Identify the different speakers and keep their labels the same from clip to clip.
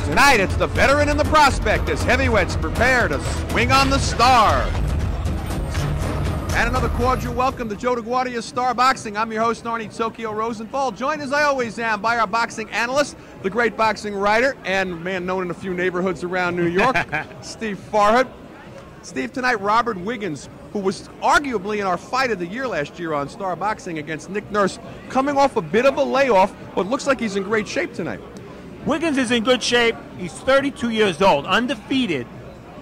Speaker 1: Tonight, it's the veteran and the prospect as heavyweights prepare to swing on the star. And another cordial welcome to Joe DeGuardia's Star Boxing. I'm your host, Arnie Tokyo Rosenthal, joined as I always am by our boxing analyst, the great boxing writer, and man known in a few neighborhoods around New York, Steve Farhood. Steve, tonight, Robert Wiggins, who was arguably in our fight of the year last year on Star Boxing against Nick Nurse, coming off a bit of a layoff, but looks like he's in great shape tonight.
Speaker 2: Wiggins is in good shape. He's 32 years old, undefeated.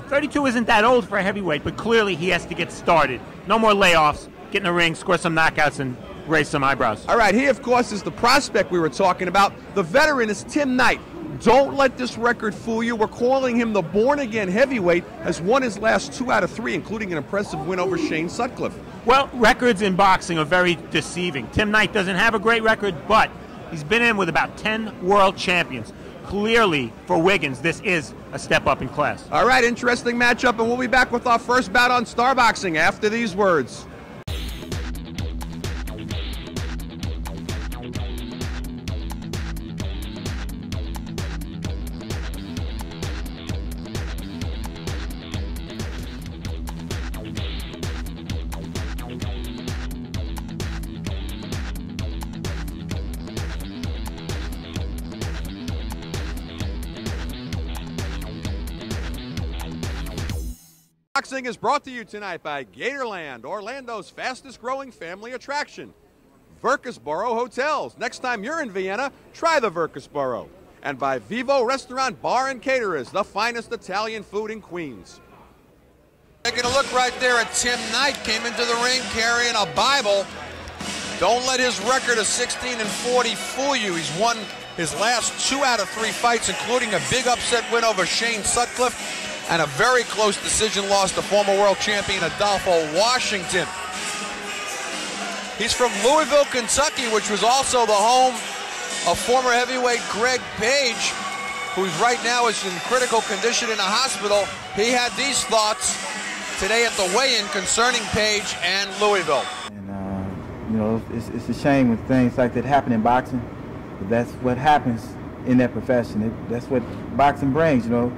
Speaker 2: 32 isn't that old for a heavyweight, but clearly he has to get started. No more layoffs, get in the ring, score some knockouts, and raise some eyebrows.
Speaker 1: All right, he, of course, is the prospect we were talking about. The veteran is Tim Knight. Don't let this record fool you. We're calling him the born-again heavyweight, has won his last 2 out of 3, including an impressive win over Shane Sutcliffe.
Speaker 2: Well, records in boxing are very deceiving. Tim Knight doesn't have a great record, but he's been in with about 10 world champions. Clearly, for Wiggins, this is a step up in class.
Speaker 1: All right, interesting matchup, and we'll be back with our first bout on Star Boxing after these words. Boxing is brought to you tonight by Gatorland, Orlando's fastest growing family attraction. Virkusboro Hotels. Next time you're in Vienna, try the Virkusboro. And by Vivo Restaurant Bar and Caterers, the finest Italian food in Queens. Taking a look right there at Tim Knight, came into the ring carrying a Bible. Don't let his record of 16-40 fool you. He's won his last 2 out of 3 fights, including a big upset win over Shane Sutcliffe and a very close decision loss to former world champion Adolfo Washington. He's from Louisville, Kentucky, which was also the home of former heavyweight Greg Page, who's right now is in critical condition in a hospital. He had these thoughts today at the weigh-in concerning Page and Louisville.
Speaker 3: And, you know, it's a shame when things like that happen in boxing, but that's what happens in that profession. That's what boxing brings, you know.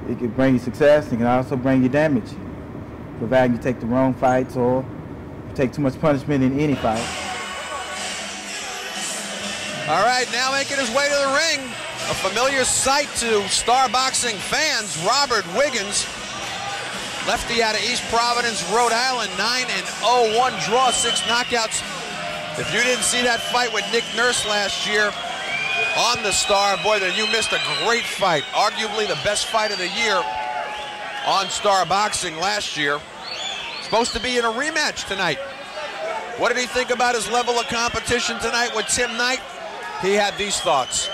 Speaker 3: It can bring you success, it can also bring you damage, providing you take the wrong fights or take too much punishment in any fight.
Speaker 1: All right, now making his way to the ring, a familiar sight to Star Boxing fans, Robert Wiggins, lefty out of East Providence, Rhode Island, 9-0, 1 draw, 6 knockouts. If you didn't see that fight with Nick Nurse last year on the Star, boy, then you missed a great fight, arguably the best fight of the year on Star Boxing last year. Supposed to be in a rematch tonight. What did he think about his level of competition tonight with Tim Knight? He had these thoughts.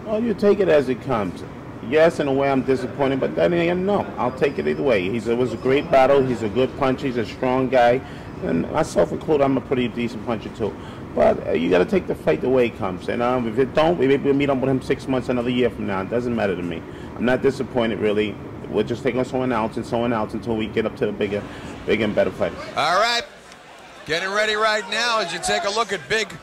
Speaker 4: Well, you take it as it comes. Yes, in a way I'm disappointed, but then again, no, I'll take it either way. It was a great battle. He's a good puncher. He's a strong guy. And myself included, I'm a pretty decent puncher too. But you got to take the fight the way it comes. And if it don't, maybe we'll meet up with him 6 months, another year from now. It doesn't matter to me. I'm not disappointed, really. We'll just take on someone else until we get up to the bigger and better fighters.
Speaker 1: All right. Getting ready right now as you take a look at big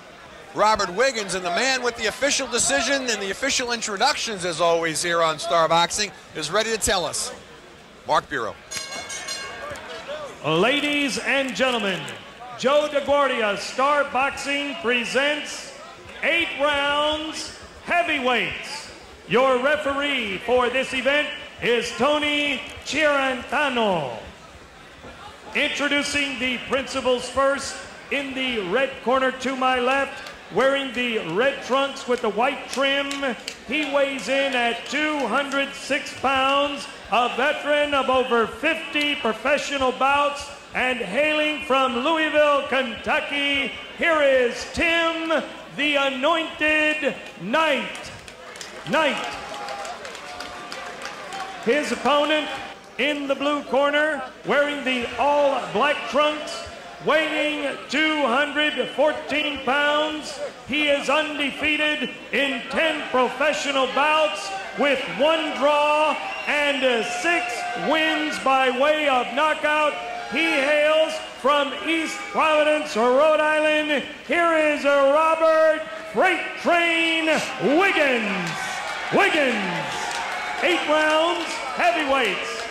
Speaker 1: Robert Wiggins, and the man with the official decision and the official introductions, as always, here on Star Boxing, is ready to tell us. Mark Bureau.
Speaker 5: Ladies and gentlemen, Joe DeGuardia Star Boxing presents 8 rounds heavyweights. Your referee for this event is Tony Chirantano. Introducing the principals first, in the red corner to my left, wearing the red trunks with the white trim, he weighs in at 206 pounds, a veteran of over 50 professional bouts, and hailing from Louisville, Kentucky, here is Tim, the Anointed Knight. His opponent in the blue corner, wearing the all-black trunks, weighing 214 pounds. He is undefeated in 10 professional bouts with 1 draw and 6 wins by way of knockout. He hails from East Providence, Rhode Island. Here is Robert Freight Train Wiggins. 8 rounds, heavyweights.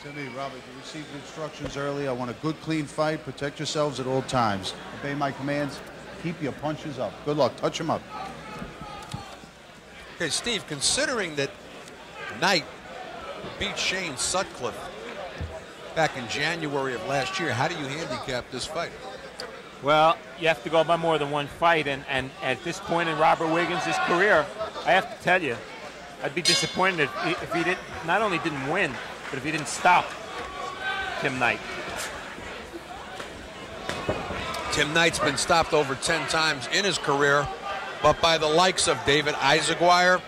Speaker 6: Timmy, Robert, you received instructions early. I want a good, clean fight. Protect yourselves at all times. Obey my commands. Keep your punches up. Good luck. Touch him up.
Speaker 1: Okay, Steve, considering that Knight beat Shane Sutcliffe back in January of last year, how do you handicap this fight?
Speaker 2: Well, you have to go by more than one fight, and at this point in Robert Wiggins' career, I have to tell you, I'd be disappointed if he not only didn't win, but if he didn't stop Tim Knight.
Speaker 1: Tim Knight's been stopped over 10 times in his career, but by the likes of David Isaguirre,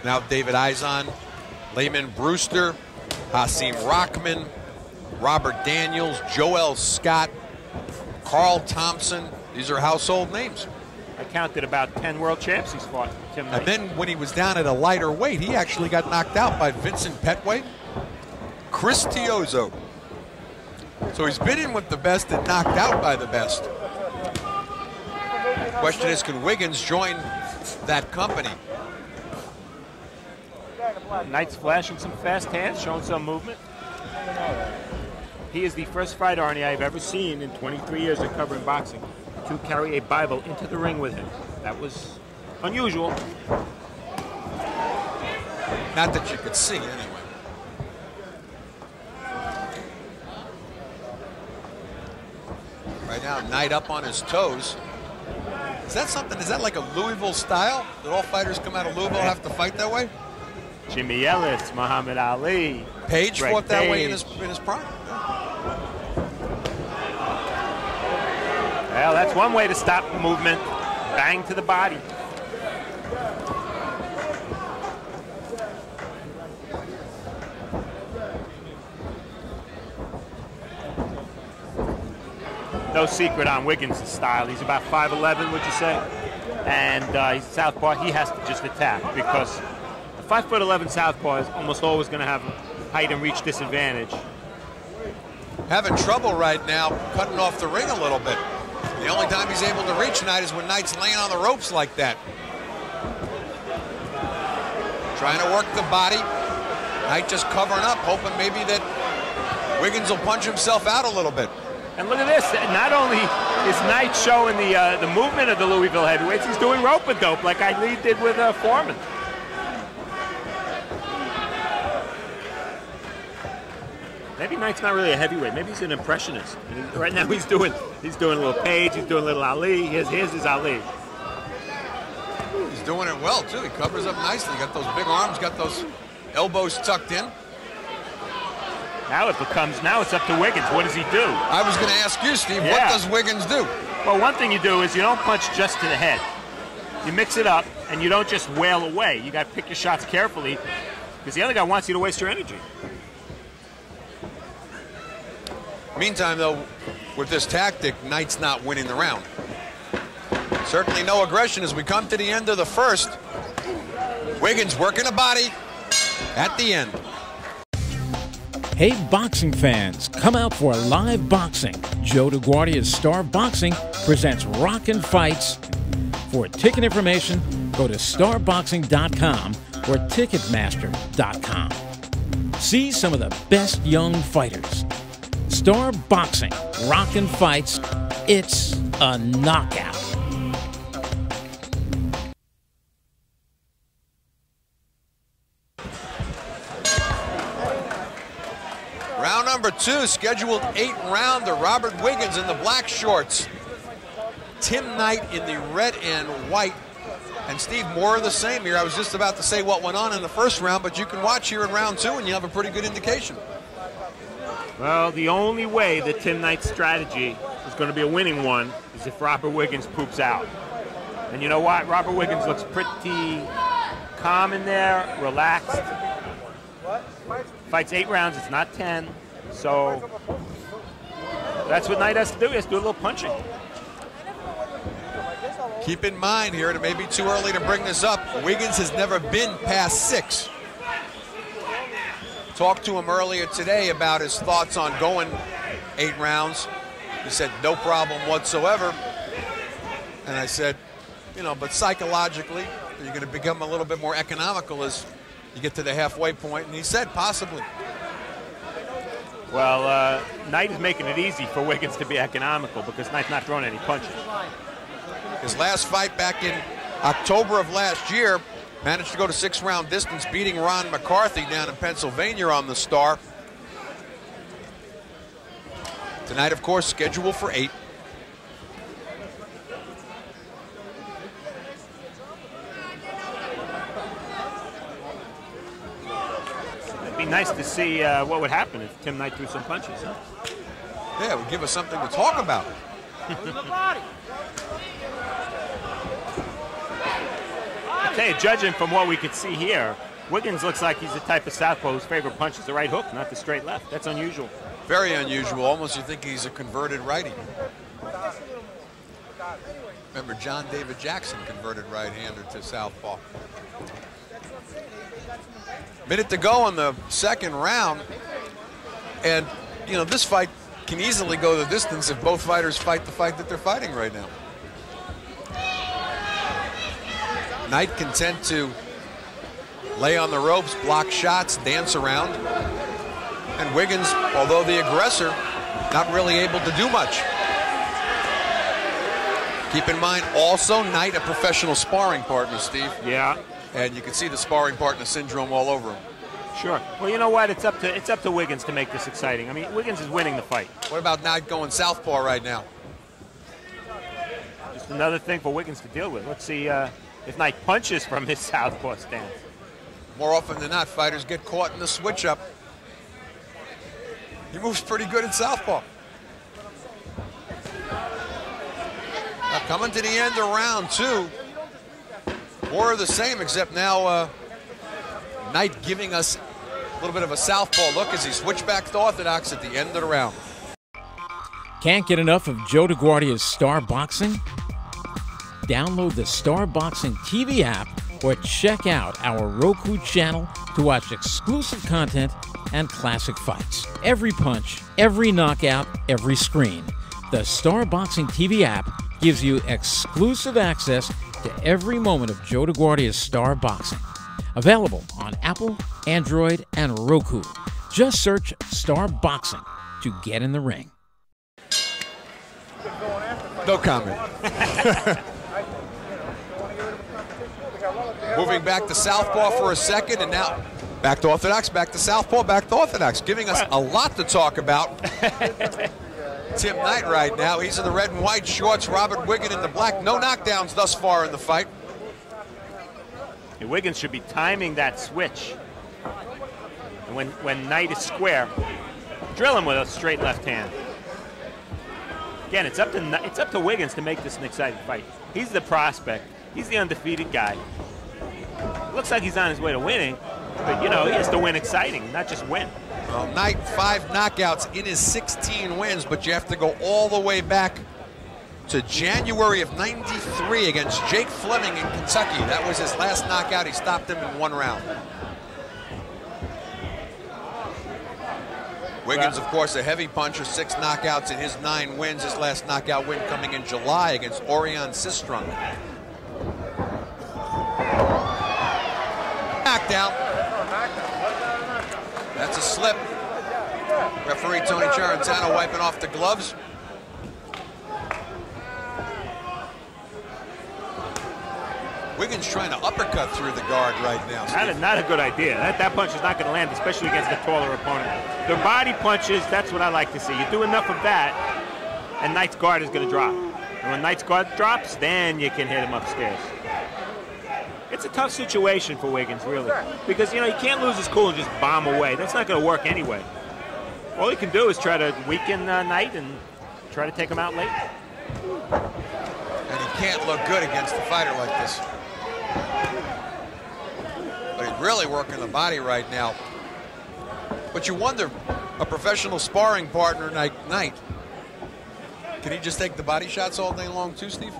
Speaker 1: now David Izon, Layman Brewster, Hasim Rockman, Robert Daniels, Joel Scott, Carl Thompson. These are household names.
Speaker 2: I counted about 10 world champs he's fought, Tim Knight.
Speaker 1: And then when he was down at a lighter weight, he actually got knocked out by Vincent Petway, Chris Tiozzo. So he's been in with the best and knocked out by the best. Question is, can Wiggins join that company?
Speaker 2: Knight's flashing some fast hands, showing some movement. He is the first fighter, Arnie, I've ever seen in 23 years of covering boxing to carry a Bible into the ring with him. That was unusual.
Speaker 1: Not that you could see, anyway. Right now, Knight up on his toes. Is that something, is that like a Louisville style? That all fighters come out of Louisville have to fight that way?
Speaker 2: Jimmy Ellis, Muhammad Ali.
Speaker 1: Page
Speaker 2: Greg
Speaker 1: fought that
Speaker 2: Page.
Speaker 1: way in his prime.
Speaker 2: Well, that's one way to stop the movement. Bang to the body. No secret on Wiggins' style. He's about 5'11", would you say? And he's southpaw. He has to just attack because a 5'11" southpaw is almost always going to have height and reach disadvantage.
Speaker 1: Having trouble right now cutting off the ring a little bit. The only time he's able to reach Knight is when Knight's laying on the ropes like that. Trying to work the body. Knight just covering up, hoping maybe that Wiggins will punch himself out a little bit.
Speaker 2: And look at this. Not only is Knight showing the movement of the Louisville heavyweights, he's doing rope-a-dope like Ali did with Foreman. Maybe Knight's not really a heavyweight. Maybe he's an impressionist. Right now he's doing a little Page, he's doing a little Ali. Here's his Ali.
Speaker 1: He's doing it well, too. He covers up nicely. Got those big arms, got those elbows tucked in.
Speaker 2: Now it's up to Wiggins. What does he do?
Speaker 1: I was going to ask you, Steve,
Speaker 2: Yeah.
Speaker 1: What does Wiggins do?
Speaker 2: Well, one thing you do is you don't punch just to the head. You mix it up, and you don't just wail away. You got to pick your shots carefully because the other guy wants you to waste your energy.
Speaker 1: Meantime, though, with this tactic, Knight's not winning the round. Certainly no aggression as we come to the end of the first. Wiggins working a body at the end.
Speaker 7: Hey, boxing fans, come out for live boxing. Joe DeGuardia's Star Boxing presents Rockin' Fights. For ticket information, go to starboxing.com or ticketmaster.com. See some of the best young fighters. Star Boxing, Rockin' Fights, it's a knockout.
Speaker 1: Round number 2, scheduled 8-rounder. Robert Wiggins in the black shorts. Tim Knight in the red and white. And Steve, more of the same here. I was just about to say what went on in the first round, but you can watch here in round 2 and you have a pretty good indication.
Speaker 2: Well, the only way that Tim Knight's strategy is going to be a winning one is if Robert Wiggins poops out. And you know what? Robert Wiggins looks pretty calm in there, relaxed. Fights 8 rounds, it's not 10. So that's what Knight has to do. He has to do a little punching.
Speaker 1: Keep in mind here, it may be too early to bring this up, Wiggins has never been past 6. Talked to him earlier today about his thoughts on going 8 rounds. He said, no problem whatsoever. And I said, you know, but psychologically, You're going to become a little bit more economical as you get to the halfway point, and he said possibly.
Speaker 2: Well, Knight is making it easy for Wiggins to be economical because Knight's not throwing any punches.
Speaker 1: His last fight back in October of last year, managed to go to 6-round distance, beating Ron McCarthy down in Pennsylvania on the Star. Tonight, of course, scheduled for 8.
Speaker 2: It'd be nice to see what would happen if Tim Knight threw some punches, huh?
Speaker 1: Yeah, it would give us something to talk about.
Speaker 2: I tell you, judging from what we could see here, Wiggins looks like he's the type of southpaw whose favorite punch is the right hook, not the straight left. That's unusual.
Speaker 1: Very unusual. Almost you think he's a converted righty. Remember, John David Jackson converted right-hander to southpaw. Minute to go in the second round. And, you know, this fight can easily go the distance if both fighters fight the fight that they're fighting right now. Knight content to lay on the ropes, block shots, dance around. And Wiggins, although the aggressor, not really able to do much. Keep in mind, also, Knight, a professional sparring partner, Steve.
Speaker 2: Yeah.
Speaker 1: And you can see the sparring partner syndrome all over him.
Speaker 2: Sure. Well, you know what? It's up to Wiggins to make this exciting. I mean, Wiggins is winning the fight.
Speaker 1: What about Knight going southpaw right now?
Speaker 2: Just another thing for Wiggins to deal with. Let's see if Knight punches from his southpaw stance.
Speaker 1: More often than not, fighters get caught in the switch-up. He moves pretty good in southpaw. Now coming to the end of round 2. More of the same, except now Knight giving us a little bit of a southpaw look as he switched back to orthodox at the end of the round.
Speaker 7: Can't get enough of Joe DeGuardia's Star Boxing? Download the Star Boxing TV app or check out our Roku channel to watch exclusive content and classic fights. Every punch, every knockout, every screen. The Star Boxing TV app gives you exclusive access to every moment of Joe DeGuardia's Star Boxing. Available on Apple, Android, and Roku. Just search Star Boxing to get in the ring.
Speaker 1: No comment. Moving back to southpaw for a second, and now back to orthodox, back to southpaw, back to orthodox, giving us a lot to talk about. Tim Knight right now, he's in the red and white shorts, Robert Wiggins in the black. No knockdowns thus far in the fight.
Speaker 2: And Wiggins should be timing that switch. And when Knight is square, drill him with a straight left hand. Again, it's up to Wiggins to make this an exciting fight. He's the prospect. He's the undefeated guy. Looks like he's on his way to winning, but, you know, he has to win exciting, not just win.
Speaker 1: Well, Knight, 5 knockouts in his 16 wins, but you have to go all the way back to January of '93 against Jake Fleming in Kentucky. That was his last knockout. He stopped him in 1 round. Wiggins, of course, a heavy puncher, 6 knockouts in his 9 wins. His last knockout win coming in July against Orion Sistrunk. Knockdown. That's a slip. Referee Tony Charantano wiping off the gloves. Wiggins trying to uppercut through the guard right now.
Speaker 2: Not a good idea. That punch is not going to land, especially against a taller opponent. The body punches, that's what I like to see. You do enough of that, and Knight's guard is going to drop. And when Knight's guard drops, then you can hit him upstairs. It's a tough situation for Wiggins, really, because, you know, he can't lose his cool and just bomb away. That's not going to work anyway. All he can do is try to weaken Knight and try to take him out late.
Speaker 1: And he can't look good against a fighter like this. But he's really working the body right now. But you wonder, a professional sparring partner like Knight, can he just take the body shots all day long too, Steve?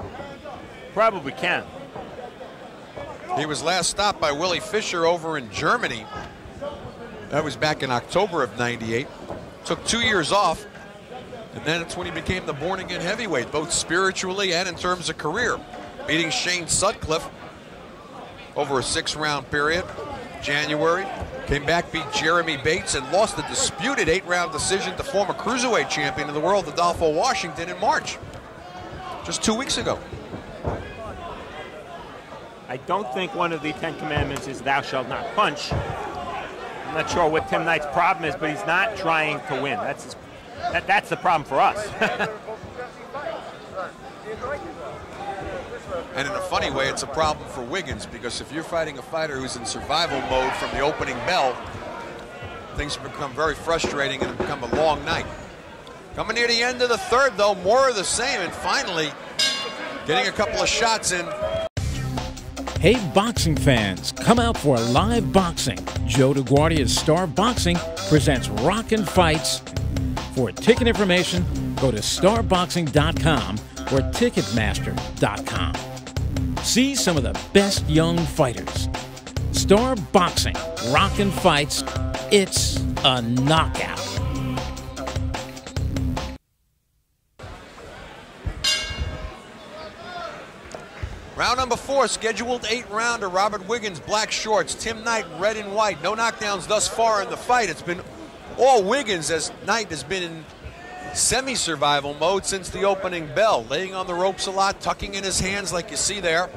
Speaker 2: Probably can.
Speaker 1: He was last stopped by Willie Fischer over in Germany. That was back in October of '98. Took 2 years off, and then it's when he became the born-again heavyweight, both spiritually and in terms of career, beating Shane Sutcliffe over a 6-round period. January, came back, beat Jeremy Bates, and lost the disputed 8-round decision to former cruiserweight champion of the world, Adolfo Washington, in March, just 2 weeks ago.
Speaker 2: I don't think one of the 10 commandments is thou shalt not punch. I'm not sure what Tim Knight's problem is, but he's not trying to win. That's the problem for us.
Speaker 1: And in a funny way, it's a problem for Wiggins, because if you're fighting a fighter who's in survival mode from the opening bell, things become very frustrating and become a long night. Coming near the end of the third, though, more of the same, and finally getting a couple of shots in.
Speaker 7: Hey, boxing fans, come out for live boxing. Joe DeGuardia's Star Boxing presents Rockin' Fights. For ticket information, go to starboxing.com or ticketmaster.com. See some of the best young fighters. Star Boxing, Rockin' Fights, it's a knockout.
Speaker 1: Round number 4, scheduled 8-rounder. Robert Wiggins, black shorts. Tim Knight, red and white. No knockdowns thus far in the fight. It's been all Wiggins, as Knight has been in semi-survival mode since the opening bell. Laying on the ropes a lot, tucking in his hands like you see there.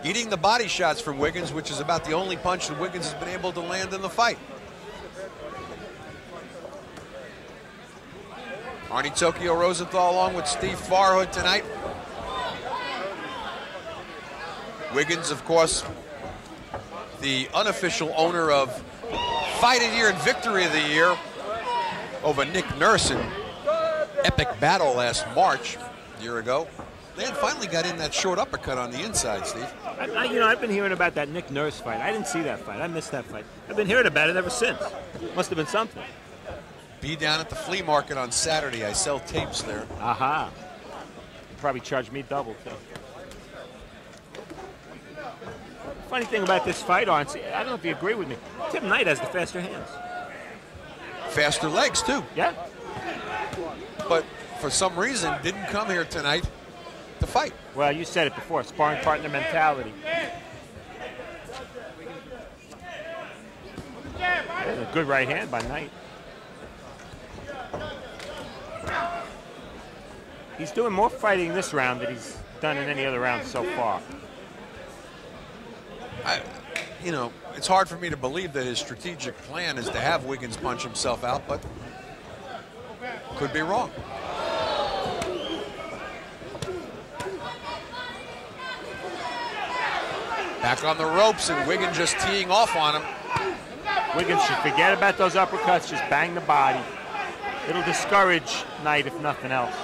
Speaker 1: Eating the body shots from Wiggins, which is about the only punch that Wiggins has been able to land in the fight. Arnie Tokyo Rosenthal along with Steve Farhood tonight. Wiggins, of course, the unofficial owner of Fight of the Year and Victory of the Year over Nick Nurse in epic battle last March, a year ago. They had finally got in that short uppercut on the inside, Steve.
Speaker 2: I've been hearing about that Nick Nurse fight. I didn't see that fight. I missed that fight. I've been hearing about it ever since. Must have been something.
Speaker 1: Be down at the flea market on Saturday. I sell tapes there.
Speaker 2: Aha. Probably charge me double, too. Funny thing about this fight, I don't know if you agree with me. Tim Knight has the faster hands.
Speaker 1: Faster legs, too.
Speaker 2: Yeah.
Speaker 1: But for some reason, didn't come here tonight to fight.
Speaker 2: Well, you said it before, sparring partner mentality. There's a good right hand by Knight. He's doing more fighting this round than he's done in any other round so far.
Speaker 1: It's hard for me to believe that his strategic plan is to have Wiggins punch himself out, but could be wrong. Back on the ropes, and Wiggins just teeing off on him.
Speaker 2: Wiggins should forget about those uppercuts, just bang the body. It'll discourage Knight, if nothing else.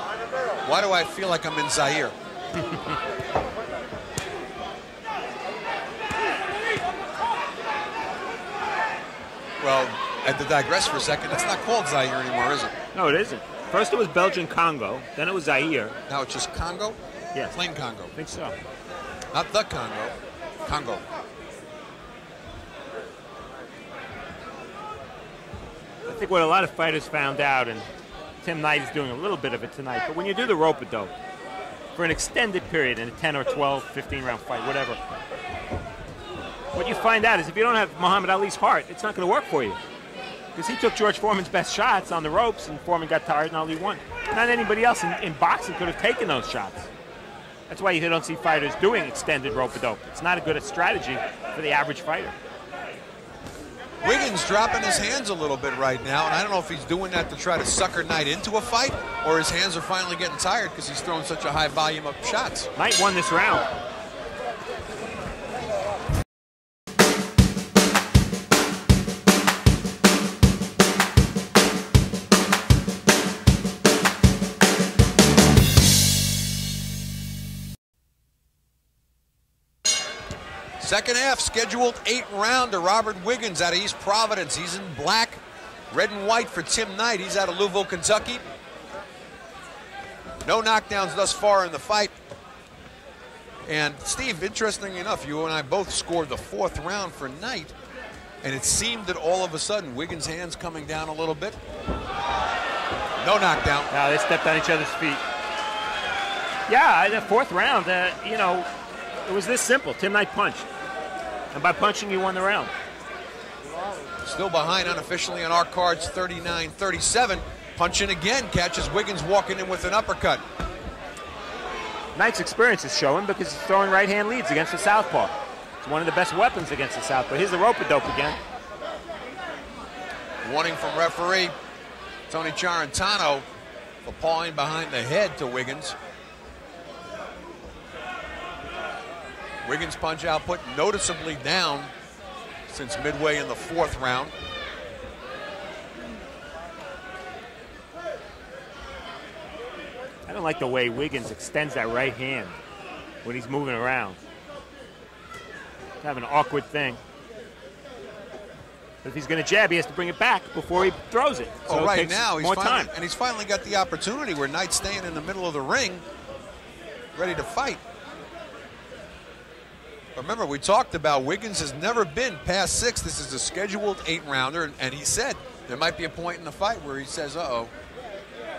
Speaker 1: Why do I feel like I'm in Zaire? Well, I had to digress for a second. It's not called Zaire anymore, is it?
Speaker 2: No, it isn't. First it was Belgian Congo, then it was Zaire.
Speaker 1: Now it's just Congo?
Speaker 2: Yeah.
Speaker 1: Plain Congo.
Speaker 2: I think so.
Speaker 1: Not the Congo. Congo.
Speaker 2: I think what a lot of fighters found out, and Tim Knight is doing a little bit of it tonight, but when you do the rope-a-dope for an extended period in a 10 or 12, 15-round fight, whatever, what you find out is if you don't have Muhammad Ali's heart, it's not going to work for you. Because he took George Foreman's best shots on the ropes, and Foreman got tired, and Ali won. Not anybody else in boxing could have taken those shots. That's why you don't see fighters doing extended rope-a-dope. It's not a good strategy for the average fighter.
Speaker 1: Wiggins dropping his hands a little bit right now, and I don't know if he's doing that to try to sucker Knight into a fight, or his hands are finally getting tired because he's throwing such a high volume of shots.
Speaker 2: Knight won this round.
Speaker 1: Second half, scheduled 8-rounder. Robert Wiggins out of East Providence. He's in black, red and white for Tim Knight. He's out of Louisville, Kentucky. No knockdowns thus far in the fight. And Steve, interestingly enough, you and I both scored the 4th round for Knight, and it seemed that all of a sudden Wiggins' hands coming down a little bit. No knockdown.
Speaker 2: Now they stepped on each other's feet. Yeah, the 4th round, it was this simple. Tim Knight punched. And by punching, he won the round.
Speaker 1: Still behind unofficially on our cards, 39-37. Punching again, catches Wiggins walking in with an uppercut.
Speaker 2: Knight's experience is showing because he's throwing right-hand leads against the southpaw. It's one of the best weapons against the southpaw. Here's the rope-a-dope again.
Speaker 1: Warning from referee Tony Charentano for pawing behind the head to Wiggins. Wiggins' punch output noticeably down since midway in the 4th round.
Speaker 2: I don't like the way Wiggins extends that right hand when he's moving around. It's kind of an awkward thing. But if he's going to jab, he has to bring it back before he throws it. So
Speaker 1: oh,
Speaker 2: it
Speaker 1: right
Speaker 2: takes
Speaker 1: now,
Speaker 2: more time.
Speaker 1: And he's finally got the opportunity where Knight's staying in the middle of the ring, ready to fight. Remember, we talked about Wiggins has never been past 6. This is a scheduled 8-rounder, and he said there might be a point in the fight where he says, uh-oh,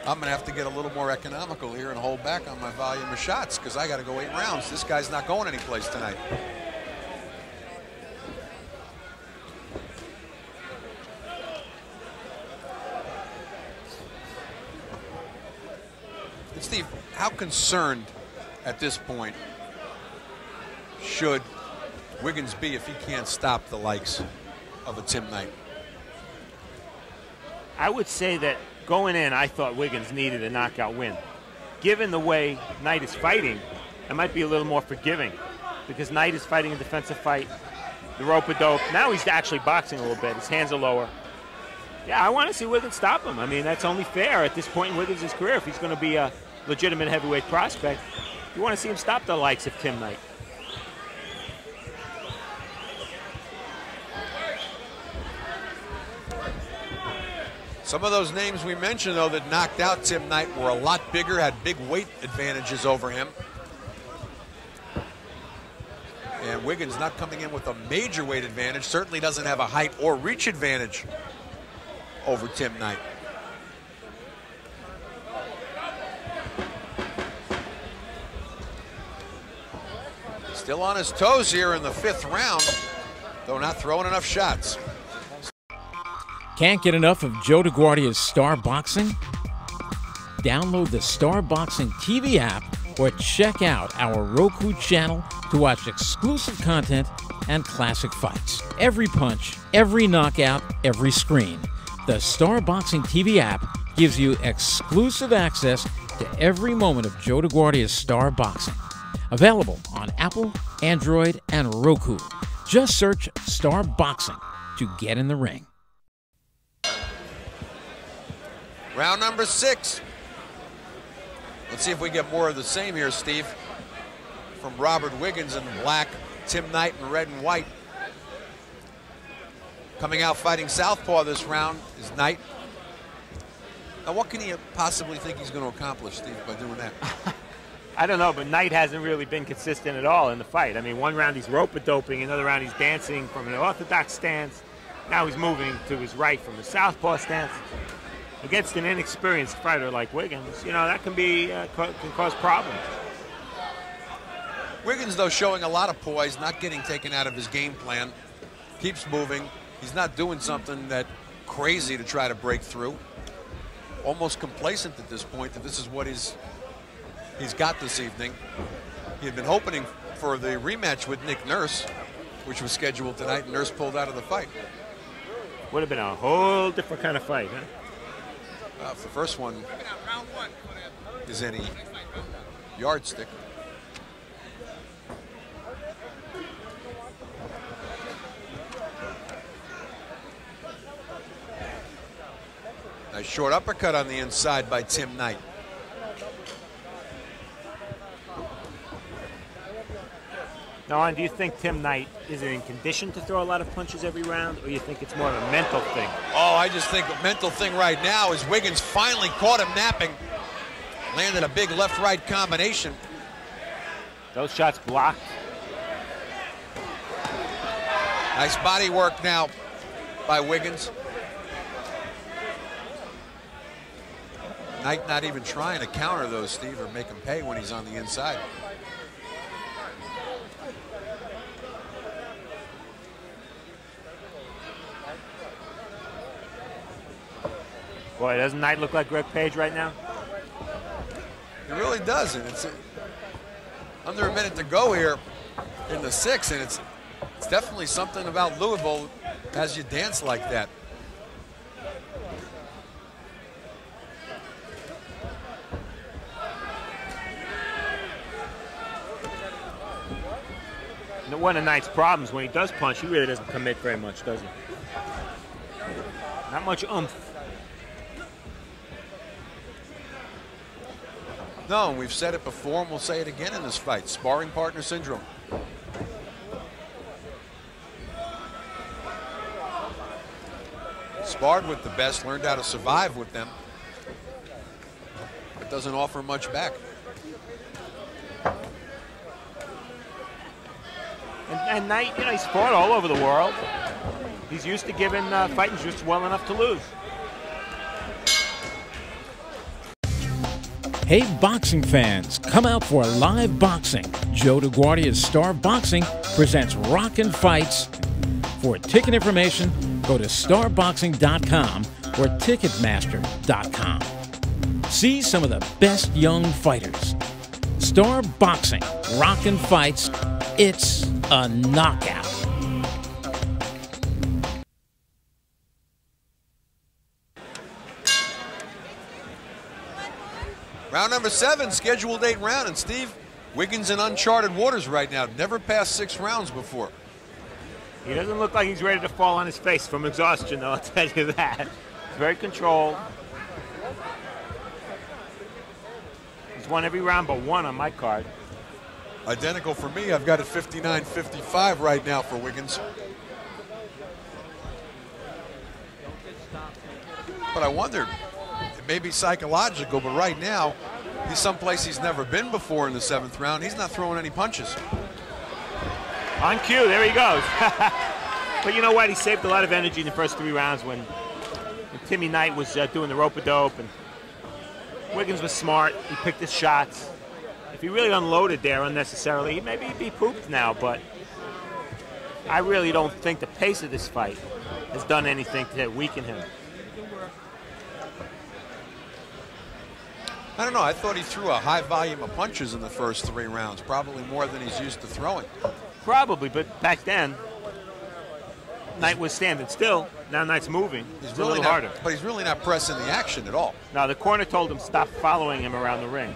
Speaker 1: I'm going to have to get a little more economical here and hold back on my volume of shots because I got to go 8 rounds. This guy's not going anyplace tonight. And Steve, how concerned at this point should Wiggins be if he can't stop the likes of a Tim Knight?
Speaker 2: I would say that going in, I thought Wiggins needed a knockout win. Given the way Knight is fighting, I might be a little more forgiving because Knight is fighting a defensive fight. The rope-a-dope. Now he's actually boxing a little bit. His hands are lower. Yeah, I want to see Wiggins stop him. I mean, that's only fair at this point in Wiggins' career. If he's going to be a legitimate heavyweight prospect, you want to see him stop the likes of Tim Knight.
Speaker 1: Some of those names we mentioned, though, that knocked out Tim Knight were a lot bigger, had big weight advantages over him. And Wiggins not coming in with a major weight advantage, certainly doesn't have a height or reach advantage over Tim Knight. Still on his toes here in the 5th round, though not throwing enough shots.
Speaker 7: Can't get enough of Joe DeGuardia's Star Boxing? Download the Star Boxing TV app or check out our Roku channel to watch exclusive content and classic fights. Every punch, every knockout, every screen. The Star Boxing TV app gives you exclusive access to every moment of Joe DeGuardia's Star Boxing. Available on Apple, Android, and Roku. Just search Star Boxing to get in the ring.
Speaker 1: Round number 6. Let's see if we get more of the same here, Steve. From Robert Wiggins in black, Tim Knight in red and white. Coming out fighting southpaw this round is Knight. Now, what can he possibly think he's going to accomplish, Steve, by doing that?
Speaker 2: I don't know, but Knight hasn't really been consistent at all in the fight. I mean, one round he's rope-a-doping, another round he's dancing from an orthodox stance. Now he's moving to his right from the southpaw stance. Against an inexperienced fighter like Wiggins, you know, that can be can cause problems.
Speaker 1: Wiggins, though, showing a lot of poise, not getting taken out of his game plan. Keeps moving. He's not doing something that crazy to try to break through. Almost complacent at this point that this is what he's got this evening. He had been hoping for the rematch with Nick Nurse, which was scheduled tonight, and Nurse pulled out of the fight.
Speaker 2: Would have been a whole different kind of fight, huh?
Speaker 1: If the first one is any yardstick. Nice short uppercut on the inside by Tim Knight.
Speaker 2: Now, do you think Tim Knight is in condition to throw a lot of punches every round, or you think it's more of a mental thing?
Speaker 1: Oh, I just think a mental thing right now is Wiggins finally caught him napping. Landed a big left-right combination.
Speaker 2: Those shots blocked.
Speaker 1: Nice body work now by Wiggins. Knight not even trying to counter those, Steve, or make him pay when he's on the inside.
Speaker 2: Boy, doesn't Knight look like Greg Page right now?
Speaker 1: It really does, and it's under a minute to go here in the 6th, and it's definitely something about Louisville as you dance like that.
Speaker 2: One of Knight's problems, when he does punch, he really doesn't commit very much, does he? Not much oomph.
Speaker 1: No, and we've said it before, and we'll say it again in this fight. Sparring partner syndrome. Sparred with the best, learned how to survive with them, but doesn't offer much back.
Speaker 2: And Knight, you know, he's fought all over the world. He's used to giving fighting just well enough to lose.
Speaker 7: Hey, boxing fans, come out for live boxing. Joe DeGuardia's Star Boxing presents Rockin' Fights. For ticket information, go to starboxing.com or ticketmaster.com. See some of the best young fighters. Star Boxing, Rockin' Fights, it's a knockout.
Speaker 1: Round number 7, scheduled 8 round, and Steve, Wiggins in uncharted waters right now. Never passed 6 rounds before.
Speaker 2: He doesn't look like he's ready to fall on his face from exhaustion, though, I'll tell you that. He's very controlled. He's won every round but one on my card.
Speaker 1: Identical for me. I've got it 59-55 right now for Wiggins. But I wondered, it may be psychological, but right now, he's someplace he's never been before in the 7th round. He's not throwing any punches.
Speaker 2: On cue, there he goes. But you know what? He saved a lot of energy in the first 3 rounds when Timmy Knight was doing the rope-a-dope, and Wiggins was smart. He picked his shots. If he really unloaded there unnecessarily, maybe he'd be pooped now, but I really don't think the pace of this fight has done anything to weaken him.
Speaker 1: I don't know. I thought he threw a high volume of punches in the first 3 rounds, probably more than he's used to throwing.
Speaker 2: Probably, but back then, Knight was standing still. Now Knight's moving. It's really a little harder.
Speaker 1: But he's really not pressing the action at all.
Speaker 2: Now, the corner told him stop following him around the ring.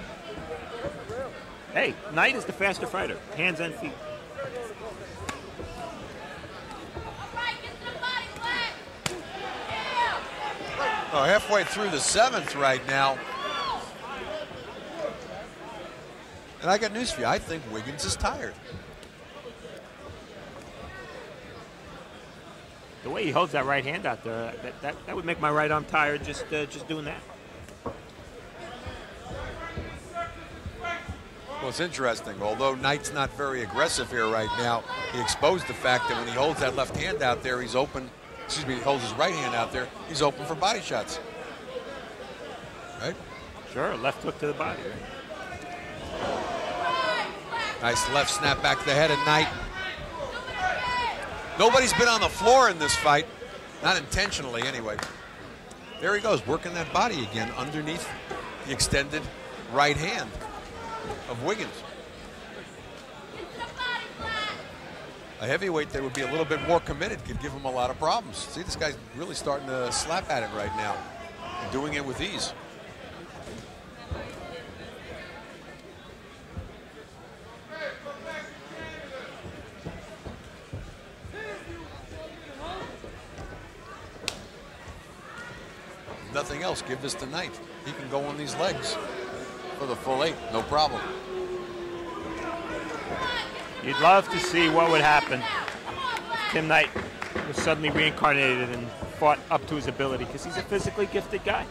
Speaker 2: Hey, Knight is the faster fighter, hands and feet.
Speaker 1: Oh, halfway through the 7th right now. And I got news for you. I think Wiggins is tired.
Speaker 2: The way he holds that right hand out there, that would make my right arm tired just doing that.
Speaker 1: Well, it's interesting. Although Knight's not very aggressive here right now, he exposed the fact that when he holds that left hand out there, he's open. Excuse me, he holds his right hand out there, he's open for body shots. Right?
Speaker 2: Sure, left hook to the body.
Speaker 1: Nice left snap back to the head of Knight. Nobody's been on the floor in this fight. Not intentionally, anyway. There he goes, working that body again underneath the extended right hand of Wiggins. A heavyweight that would be a little bit more committed could give him a lot of problems. See, this guy's really starting to slap at it right now, and doing it with ease. Nothing else, give this to Knight. He can go on these legs for the full 8, no problem.
Speaker 2: You'd love to see what would happen if Tim Knight was suddenly reincarnated and fought up to his ability, because he's a physically gifted guy.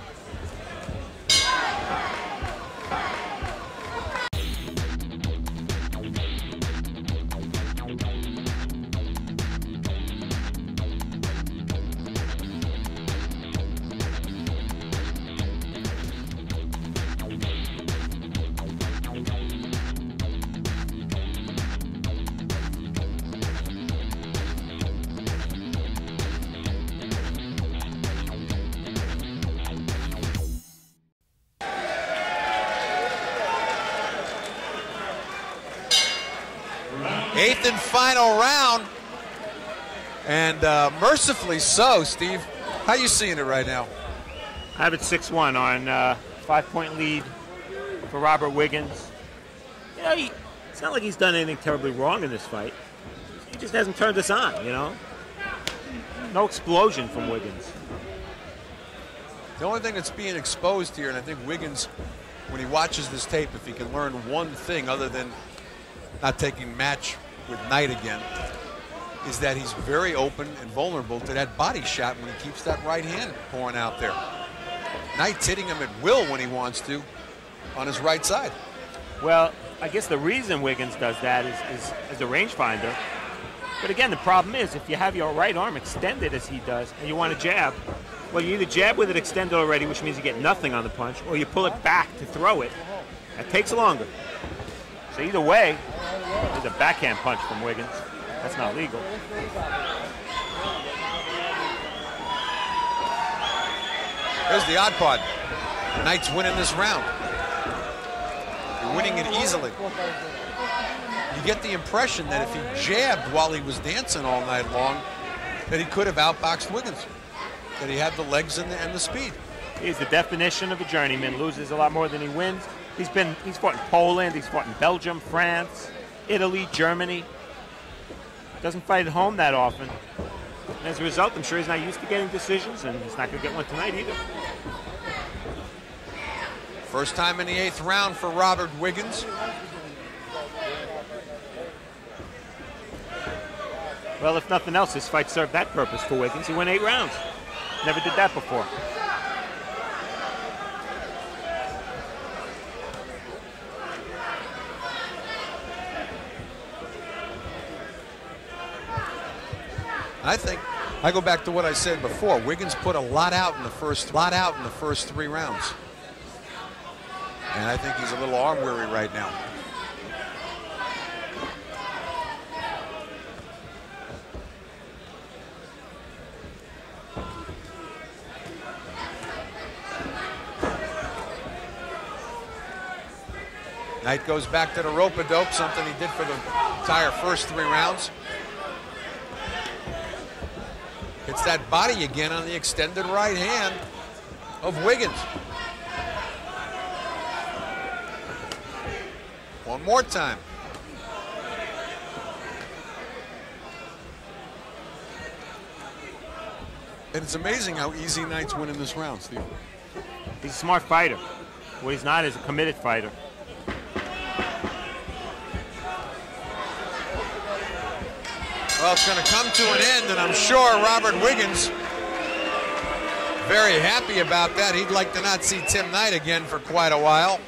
Speaker 1: 8th and final round. And mercifully so, Steve. How you seeing it right now?
Speaker 2: I have it 6-1 on 5-point lead for Robert Wiggins. You know, it's not like he's done anything terribly wrong in this fight. He just hasn't turned us on, you know? No explosion from Wiggins.
Speaker 1: The only thing that's being exposed here, and I think Wiggins, when he watches this tape, if he can learn one thing other than not taking match with Knight again, is that he's very open and vulnerable to that body shot when he keeps that right hand pouring out there. Knight's hitting him at will when he wants to on his right side.
Speaker 2: Well, I guess the reason Wiggins does that is as a rangefinder. But again, the problem is if you have your right arm extended as he does and you want to jab, well, you either jab with it extended already, which means you get nothing on the punch, or you pull it back to throw it. That takes longer. So either way, there's a backhand punch from Wiggins. That's not legal.
Speaker 1: There's the odd part. Knight's winning this round. You're winning it easily. You get the impression that if he jabbed while he was dancing all night long, that he could have outboxed Wiggins. That he had the legs and the speed.
Speaker 2: He's the definition of a journeyman. Loses a lot more than he wins. He's fought in Poland. He's fought in Belgium, France, Italy, Germany. Doesn't fight at home that often. And as a result, I'm sure he's not used to getting decisions, and he's not going to get one tonight either.
Speaker 1: First time in the 8th round for Robert Wiggins.
Speaker 2: Well, if nothing else, this fight served that purpose for Wiggins. He won 8 rounds. Never did that before.
Speaker 1: I think I go back to what I said before. Wiggins put a lot out in the first 3 rounds. And I think he's a little arm weary right now. Knight goes back to the rope-a-dope, something he did for the entire first 3 rounds. Hits that body again on the extended right hand of Wiggins. One more time. And it's amazing how easy Knight's winning this round, Steve.
Speaker 2: He's a smart fighter. What he's not is a committed fighter.
Speaker 1: Well, it's going to come to an end, and I'm sure Robert Wiggins very happy about that. He'd like to not see Tim Knight again for quite a while.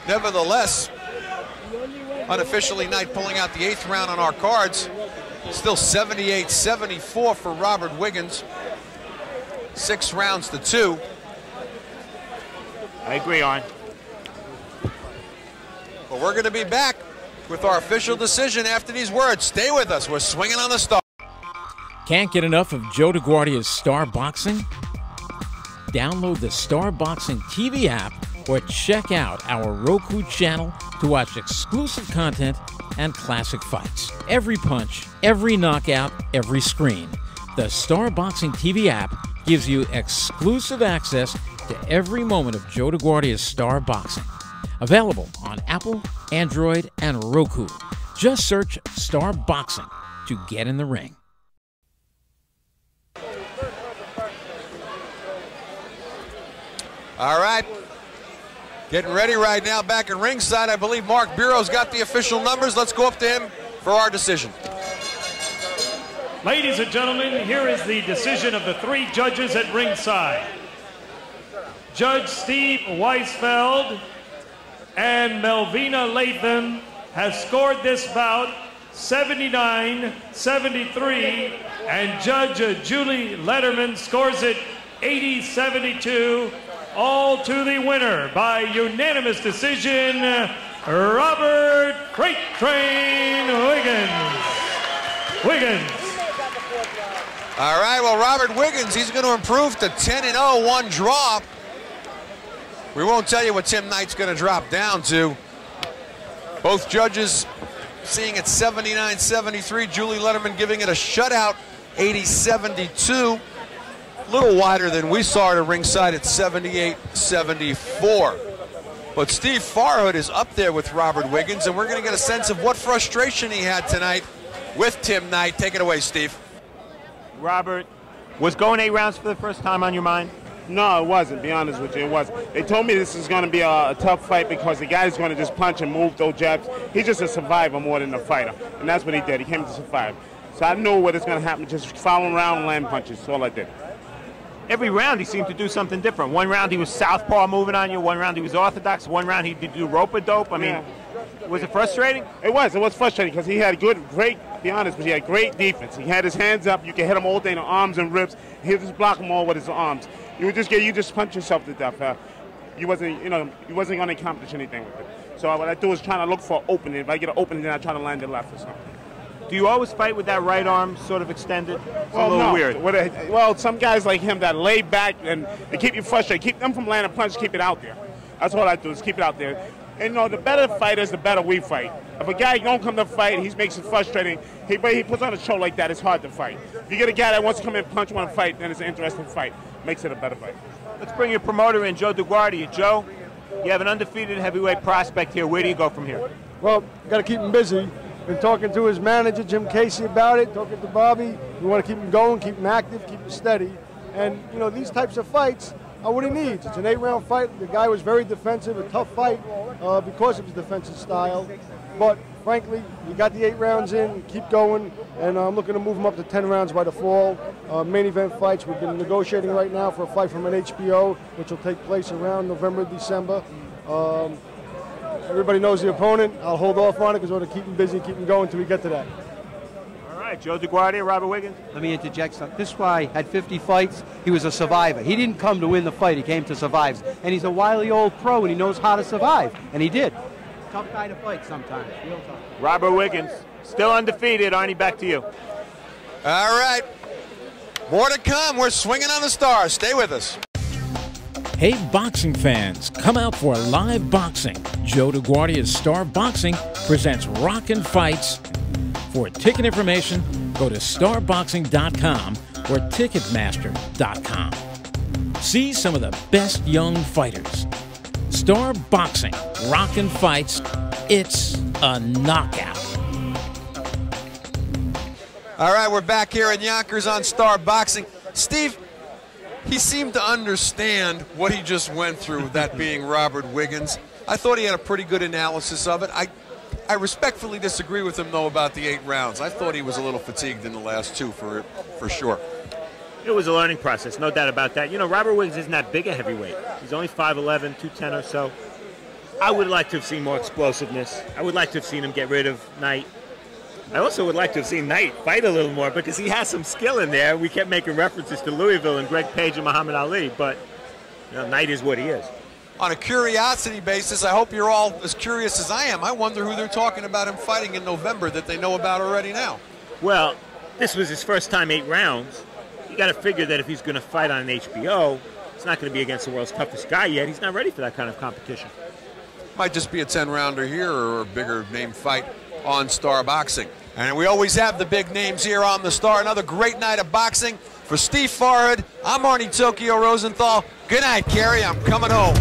Speaker 1: Nevertheless, unofficially, Knight pulling out the 8th round on our cards. Still 78-74 for Robert Wiggins. 6 rounds to 2.
Speaker 2: I agree on.
Speaker 1: But we're going to be back with our official decision after these words. Stay with us. We're swinging on the star.
Speaker 7: Can't get enough of Joe DeGuardia's Star Boxing? Download the Star Boxing TV app or check out our Roku channel to watch exclusive content and classic fights. Every punch, every knockout, every screen. The Star Boxing TV app gives you exclusive access to every moment of Joe DeGuardia's Star Boxing. Available on Apple, Android, and Roku. Just search Star Boxing to get in the ring.
Speaker 1: All right. Getting ready right now back at ringside. I believe Mark Bureau's got the official numbers. Let's go up to him for our decision.
Speaker 5: Ladies and gentlemen, here is the decision of the 3 judges at ringside. Judge Steve Weisfeld and Melvina Latham has scored this bout 79-73, and Judge Julie Letterman scores it 80-72, all to the winner by unanimous decision, Robert Freight Train Wiggins.
Speaker 1: All right, well, Robert Wiggins, he's going to improve to 10-0, 1 draw. We won't tell you what Tim Knight's going to drop down to. Both judges seeing it 79-73. Julie Letterman giving it a shutout, 80-72. A little wider than we saw it at ringside at 78-74. But Steve Farhood is up there with Robert Wiggins, and we're going to get a sense of what frustration he had tonight with Tim Knight. Take it away, Steve.
Speaker 2: Robert, was going 8 rounds for the first time on your mind?
Speaker 4: No, it wasn't, be honest with you, it wasn't. They told me this is going to be a tough fight because the guy's going to just punch and move those jabs. He's just a survivor more than a fighter, and that's what he did. He came to survive. So I knew what is going to happen, just follow him around and land punches. That's all I did.
Speaker 2: Every round he seemed to do something different. One round he was southpaw moving on you, one round he was orthodox, one round he did do rope-a-dope. I mean, was it frustrating?
Speaker 4: It was frustrating because he had great, be honest, but he had great defense. He had his hands up. You could hit him all day in the arms and ribs. He would just block him all with his arms. You just punch yourself to death. You wasn't going to accomplish anything with it. So what I do is trying to look for an opening. If I get an opening, then I try to land it left or something.
Speaker 2: Do you always fight with that right arm sort of extended? It's a little weird.
Speaker 4: Well, some guys like him that lay back and they keep you frustrated. Keep them from landing punches, keep it out there. That's what I do, is keep it out there. And, the better fighters, the better we fight. If a guy don't come to fight, he makes it frustrating. He puts on a show like that, it's hard to fight. If you get a guy that wants to come in and punch, want to fight, then it's an interesting fight. Makes it a better fight.
Speaker 2: Let's bring your promoter in, Joe DeGuardia. Joe, you have an undefeated heavyweight prospect here. Where do you go from here?
Speaker 8: Well, got to keep him busy. Been talking to his manager, Jim Casey, about it, talking to Bobby. We want to keep him going, keep him active, keep him steady. And, these types of fights are what he needs. It's an 8-round fight. The guy was very defensive, a tough fight because of his defensive style. But, frankly, he got the 8 rounds in, keep going, and I'm looking to move him up to 10 rounds by the fall. Main event fights, we've been negotiating right now for a fight from an HBO, which will take place around November, December. Everybody knows the opponent. I'll hold off on it because I want to keep him busy, keep him going until we get to that.
Speaker 2: All right, Joe DeGuardia, Robert Wiggins.
Speaker 9: Let me interject something. This guy had 50 fights. He was a survivor. He didn't come to win the fight. He came to survive. And he's a wily old pro, and he knows how to survive. And he did. Tough guy to fight sometimes. Real tough.
Speaker 2: Robert Wiggins, still undefeated. Arnie, back to you.
Speaker 1: All right. More to come. We're swinging on the stars. Stay with us.
Speaker 7: Hey, boxing fans, come out for live boxing. Joe DeGuardia's Star Boxing presents Rockin' Fights. For ticket information, go to starboxing.com or ticketmaster.com. See some of the best young fighters. Star Boxing, Rockin' Fights, it's a knockout.
Speaker 1: All right, we're back here in Yonkers on Star Boxing. Steve, he seemed to understand what he just went through, that being Robert Wiggins. I thought he had a pretty good analysis of it. I respectfully disagree with him, though, about the 8 rounds. I thought he was a little fatigued in the last 2 for sure.
Speaker 2: It was a learning process, no doubt about that. Robert Wiggins isn't that big a heavyweight. He's only 5'11", 210 or so. I would like to have seen more explosiveness. I would like to have seen him get rid of Knight. I also would like to have seen Knight fight a little more because he has some skill in there. We kept making references to Louisville and Greg Page and Muhammad Ali, but Knight is what he is.
Speaker 1: On a curiosity basis, I hope you're all as curious as I am. I wonder who they're talking about him fighting in November that they know about already now.
Speaker 2: Well, this was his first time 8 rounds. You got to figure that if he's going to fight on an HBO, it's not going to be against the world's toughest guy yet. He's not ready for that kind of competition.
Speaker 1: Might just be a 10-rounder here or a bigger name fight on Star Boxing. And we always have the big names here on the Star. Another great night of boxing. For Steve Farhood, I'm Arnie Tokyo Rosenthal. Good night, Kerry. I'm coming home.